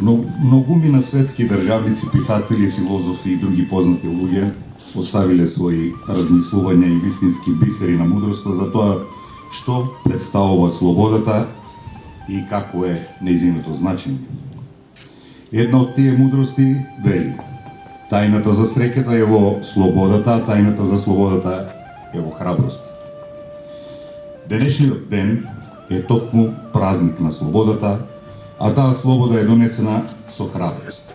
Многумина светски државници, писатели, филозофи и други познати луѓе оставиле своји размислувања и вистински бисери на мудроста за тоа што представува слободата и како е нејзиното значење. Една од тие мудрости вели: тајната за среќата е во слободата, а тајната за слободата е во храброст. Денешниот ден е токму празник на слободата, а таа слобода е донесена со храброст.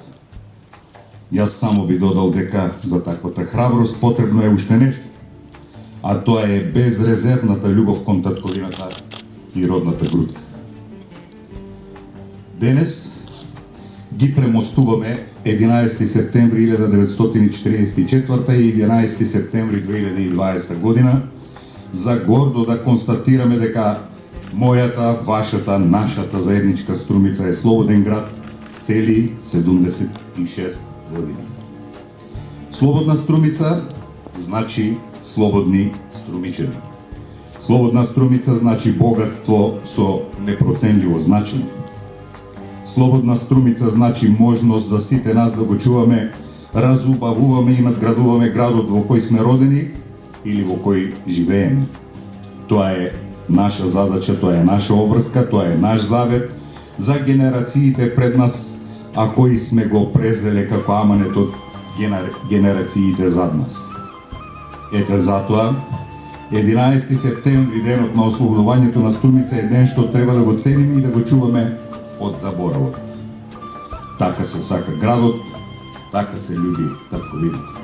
Јас само би додал дека за таквата храброст потребно е уште нешто, а тоа е безрезервната љубов кон татковината и родната грудка. Денес ги премостуваме 11 септември 1944 и 11 септември 2020 година за гордо да констатираме дека мојата, вашата, нашата заедничка Струмица е слободен град цели 76 години. Слободна Струмица значи слободни струмичани. Слободна Струмица значи богатство со непроценливо значење. Слободна Струмица значи можност за сите нас да го чуваме, разубавуваме и надградуваме градот во кој сме родени или во кој живееме. Тоа е наша задача, тоа е наша обврска, тоа е наш завет за генерациите пред нас, а кои сме го презеле како аманет од генерациите зад нас. Ете затоа, 11 септември, денот на ослободувањето на Струмица, е ден што треба да го цениме и да го чуваме од заборавот. Така се сака градот, така се љуби татковината.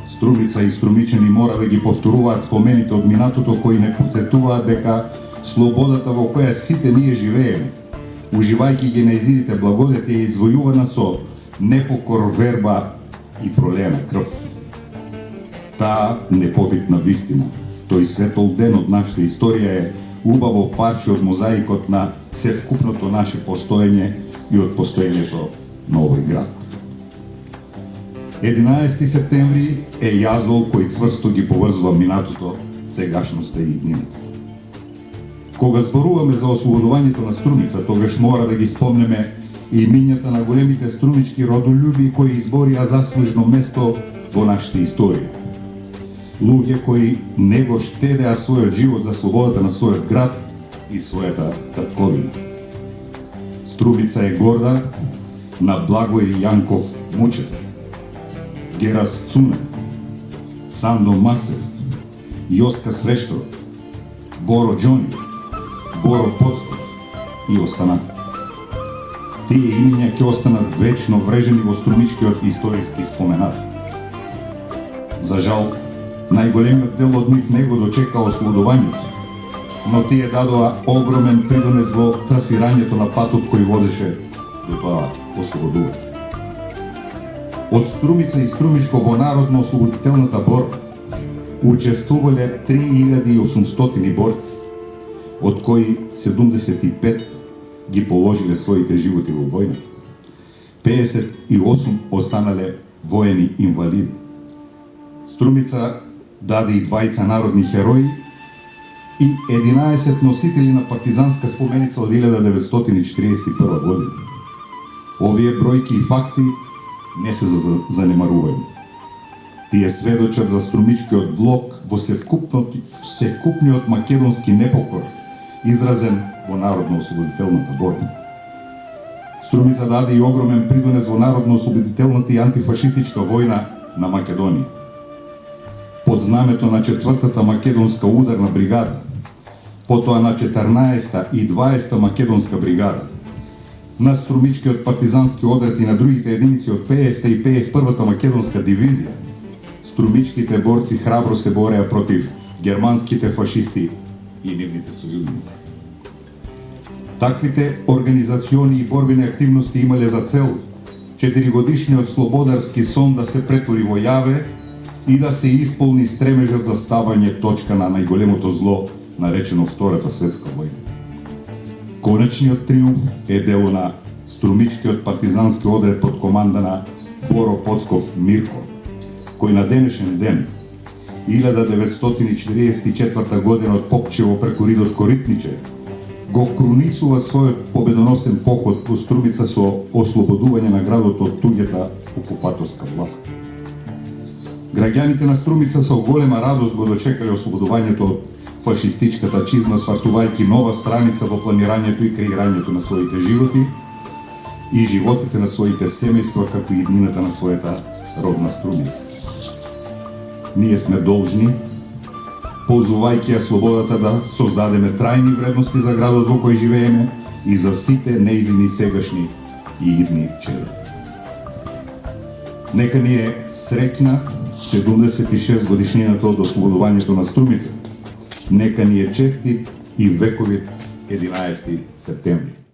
Струмица и струмичани мора да ги повторуваат спомените од минатото кои не потсетуваат дека слободата во која сите ние живееме, уживајќи ги нејзините благодети, е извојувана со непокор, верба и пролеена крв. Таа непобитна вистина, тој светол ден од нашата историја е убаво парче од мозаикот на севкупното наше постоење и од постоењето на овој град. 11 септември е јазол кој цврсто ги поврзува минатото, сегашноста и иднината. Кога зборуваме за ослободувањето на Струмица, тогаш мора да ги спомнеме и имињата на големите струмички родолюби кои изборија заслужено место во нашата историја. Луѓе кои не го штедеа својот живот за слободата на својот град и својата татковина. Струмица е горда на Благој Јанков Мучев, Герас Цунев, Сандо Масев, Јоска Свешторов, Боро Џони, Боро Поцков и останатите. Тие имиња ќе останат вечно врежени во струмичкиот историски споменар. За жал, најголемиот дел од нив не го дочека ослободувањето, но тие дадоа огромен придонес во трасирањето на патот кој водеше до тоа ослободување. Од Струмица и Струмишко во народно-ослободителната борба учествувале 3800 борци, од кои 75 ги положиле своите животи во војната. 58 останале воени инвалиди. Струмица даде и двајца народни херои и 11 носители на партизанска споменица од 1941 година. Овие бројки и факти не се занемарување. Тие сведочат за струмичкиот влог во севкупниот македонски непокор, изразен во народно-ослободителната борба. Струмица даде и огромен придонес во народно-ослободителната и антифашистичка војна на Македонија. Под знамето на 4-та македонска ударна бригада, потоа на 14-та и 20-та македонска бригада, на струмичкиот партизански одред и на другите единици од 50-та и 51-та македонска дивизија, струмичките борци храбро се бореа против германските фашисти и нивните сојузници. Таквите организациони и борбени активности имале за цел 4-годишниот слободарски сон да се претвори во јаве и да се исполни стремежот за ставање точка на најголемото зло, наречено Втората светска војна. Конечниот триумф е дело на струмичкиот партизански одред под команда на Боро Поцков Мирко, кој на денешен ден, 1944 година од Попчево преку Ридот Коритниче, го крунисува својот победоносен поход по Струмица со ослободување на градот од туѓата окупаторска власт. Граѓаните на Струмица со голема радост го дочекале ослободувањето од фашистичката чизма, свартувајќи нова страница во планирањето и креирањето на своите животи и животите на своите семејства, како и иднината на својата родна Струмица. Ние сме должни, ползувајќи ја слободата, да создадеме трајни вредности за градот во кој живееме и за сите неизини сегашни и идни чеда. Нека ни е среќна 76 годишнината од ослободувањето на Струмица. Нека ни е честит и вековит 11 септември.